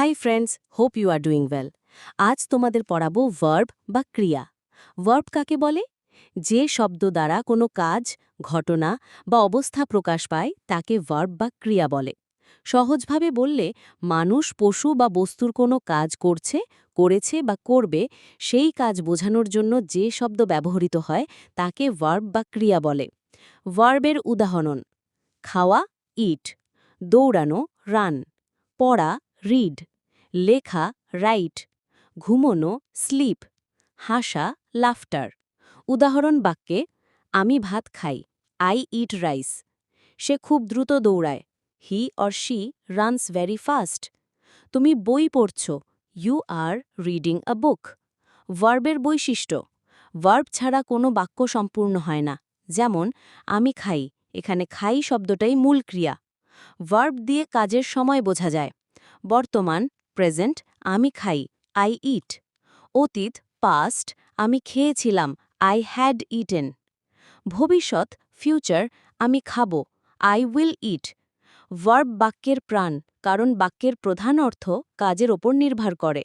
High friends, hope you are doing well. আজ তোমাদের পড়াবো ভার্ব বা ক্রিয়া। ভার্ব কাকে বলে? যে শব্দ দ্বারা কোনো কাজ, ঘটনা বা অবস্থা প্রকাশ পায় তাকে ভার্ব বা ক্রিয়া বলে। সহজভাবে বললে, মানুষ, পশু বা বস্তুর কোনো কাজ করছে, করেছে বা করবে, সেই কাজ বোঝানোর জন্য যে শব্দ ব্যবহৃত হয় তাকে ভার্ব বা ক্রিয়া বলে। ভার্বের উদাহরণ: খাওয়া, ইট; দৌড়ানো, রান; পড়া, রিড; লেখা, রাইট; ঘুমোনো, স্লিপ; হাসা, লাফটার। উদাহরণ বাক্যে: আমি ভাত খাই, আই ইট রাইস; সে খুব দ্রুত দৌড়ায়, he or she runs very fast; তুমি বই পড়ছ, ইউ আর রিডিং আ বুক। ভার্বের বৈশিষ্ট্য: ভার্ব ছাড়া কোনো বাক্য সম্পূর্ণ হয় না। যেমন, আমি খাই, এখানে খাই শব্দটাই মূল ক্রিয়া। ভার্ব দিয়ে কাজের সময় বোঝা যায়। বর্তমান, প্রেজেন্ট, আমি খাই, আই ইট; অতীত, পাস্ট, আমি খেয়েছিলাম, আই হ্যাড ইটেন; ভবিষ্যৎ, ফিউচার, আমি খাবো, আই উইল ইট। ভার্ব বাক্যের প্রাণ, কারণ বাক্যের প্রধান অর্থ কাজের ওপর নির্ভর করে।